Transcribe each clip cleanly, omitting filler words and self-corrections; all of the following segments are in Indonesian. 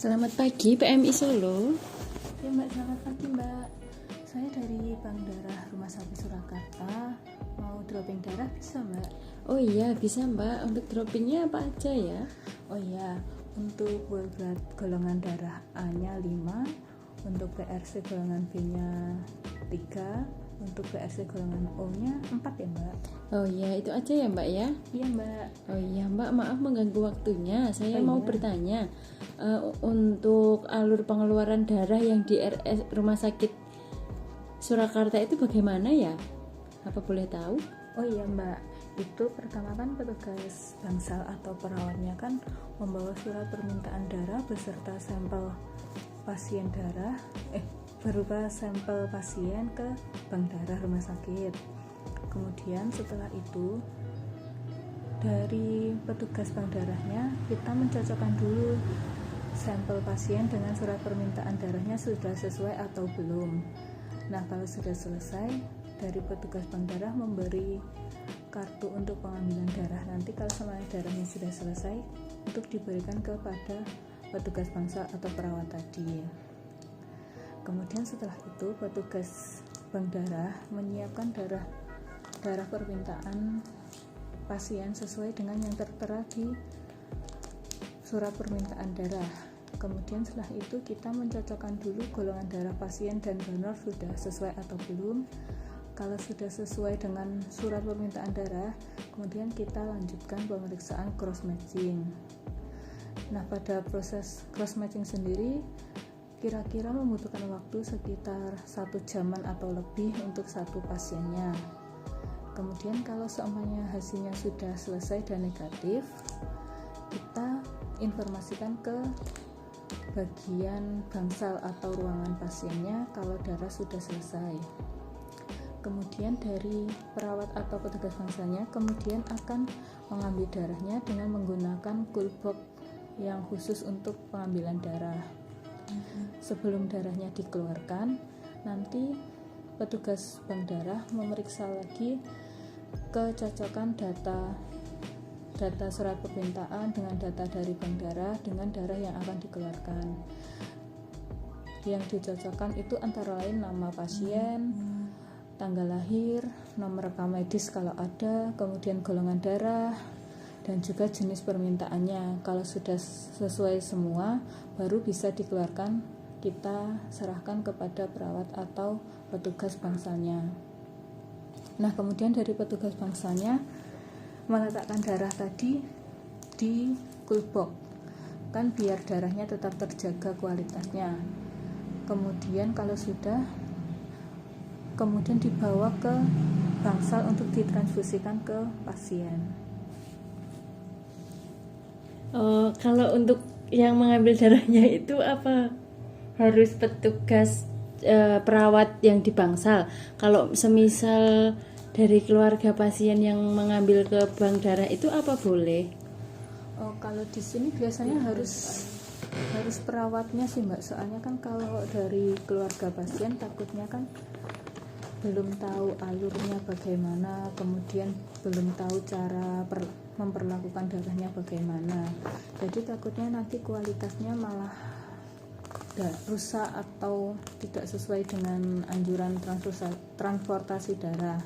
Selamat pagi PMI Solo. Ya Mbak, selamat pagi Mbak. Saya dari Bank Darah Rumah Sakit Surakarta. Mau dropping darah bisa Mbak? Oh iya bisa Mbak. Untuk droppingnya apa aja ya? Oh iya, untuk whole blood golongan darah A-nya 5, untuk PRC golongan B-nya 3, untuk PRC golongan O-nya 4 ya Mbak. Oh iya itu aja ya Mbak ya. Iya Mbak. Oh iya Mbak, maaf mengganggu waktunya. Saya Oh mau iya. bertanya untuk alur pengeluaran darah yang di RS Rumah Sakit Surakarta itu bagaimana ya? Apa boleh tahu? Oh iya Mbak, itu pertama kan petugas bangsal atau perawatnya kan membawa surat permintaan darah beserta sampel pasien darah berupa sampel pasien ke bank darah rumah sakit. Kemudian setelah itu dari petugas bank darahnya kita mencocokkan dulu sampel pasien dengan surat permintaan darahnya sudah sesuai atau belum. Nah, kalau sudah selesai, dari petugas bank darah memberi kartu untuk pengambilan darah. Nanti kalau semuanya darahnya sudah selesai, untuk diberikan kepada petugas bangsal atau perawat tadi. Kemudian setelah itu petugas bank darah menyiapkan darah permintaan pasien sesuai dengan yang tertera di surat permintaan darah. Kemudian setelah itu kita mencocokkan dulu golongan darah pasien dan donor sudah sesuai atau belum. Kalau sudah sesuai dengan surat permintaan darah, kemudian kita lanjutkan pemeriksaan cross matching. Nah, pada proses cross matching sendiri kira-kira membutuhkan waktu sekitar 1 jaman atau lebih untuk satu pasiennya. Kemudian kalau semuanya hasilnya sudah selesai dan negatif, kita informasikan ke bagian bangsal atau ruangan pasiennya kalau darah sudah selesai. Kemudian dari perawat atau petugas bangsalnya kemudian akan mengambil darahnya dengan menggunakan coolbox yang khusus untuk pengambilan darah. Sebelum darahnya dikeluarkan, nanti petugas bank darah memeriksa lagi kecocokan data surat permintaan dengan data dari bank darah dengan darah yang akan dikeluarkan. Yang dicocokkan itu antara lain nama pasien, tanggal lahir, nomor rekam medis kalau ada, kemudian golongan darah, dan juga jenis permintaannya. Kalau sudah sesuai semua, baru bisa dikeluarkan, kita serahkan kepada perawat atau petugas bangsalnya. Nah, kemudian dari petugas bangsalnya meletakkan darah tadi di coolbox kan biar darahnya tetap terjaga kualitasnya. Kemudian kalau sudah, kemudian dibawa ke bangsal untuk ditransfusikan ke pasien. Kalau untuk yang mengambil darahnya itu apa harus petugas perawat yang di bangsal? Kalau semisal dari keluarga pasien yang mengambil ke bank darah itu apa boleh? Kalau di sini biasanya harus perawatnya sih Mbak, soalnya kan kalau dari keluarga pasien takutnya kan belum tahu alurnya bagaimana, kemudian belum tahu cara memperlakukan darahnya bagaimana, jadi takutnya nanti kualitasnya malah rusak atau tidak sesuai dengan anjuran transportasi darah.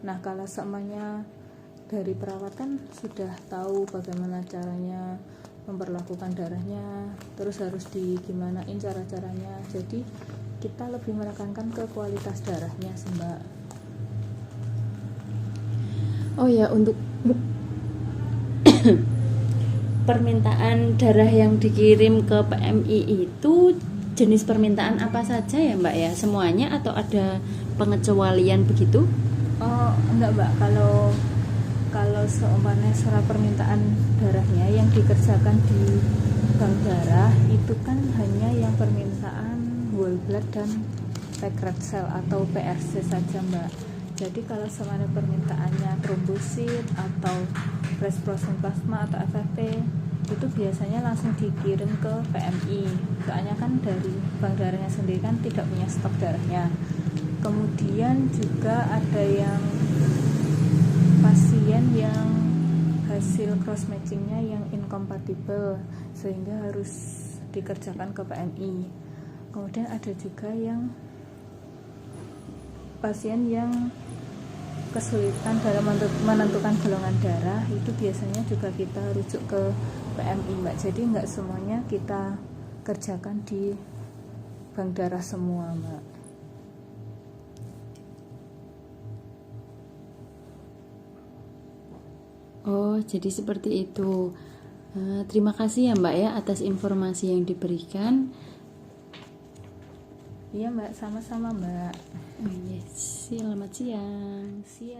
Nah, kalau semuanya dari perawat kan sudah tahu bagaimana caranya memperlakukan darahnya, terus harus gimanain cara-caranya, jadi kita lebih menekankan ke kualitas darahnya sih Mbak. Oh ya, untuk permintaan darah yang dikirim ke PMI itu jenis permintaan apa saja ya Mbak ya? Semuanya atau ada pengecualian begitu? Oh enggak Mbak, kalau seumpamanya surat permintaan darahnya yang dikerjakan di bank darah itu kan hanya yang permintaan whole blood dan packed red cell atau PRC saja Mbak. Jadi kalau semuanya permintaannya trombosit atau resprosen plasma atau FFP itu biasanya langsung dikirim ke PMI, soalnya kan dari bank darahnya sendiri kan tidak punya stok darahnya. Kemudian juga ada yang pasien yang hasil cross matchingnya yang incompatible, sehingga harus dikerjakan ke PMI. Kemudian ada juga yang pasien yang kesulitan dalam menentukan golongan darah, itu biasanya juga kita rujuk ke PMI, Mbak. Jadi nggak semuanya kita kerjakan di bank darah semua, Mbak. Oh, jadi seperti itu. Terima kasih ya Mbak ya atas informasi yang diberikan. Iya, Mbak, sama-sama, Mbak. Yes, selamat siang. Siang.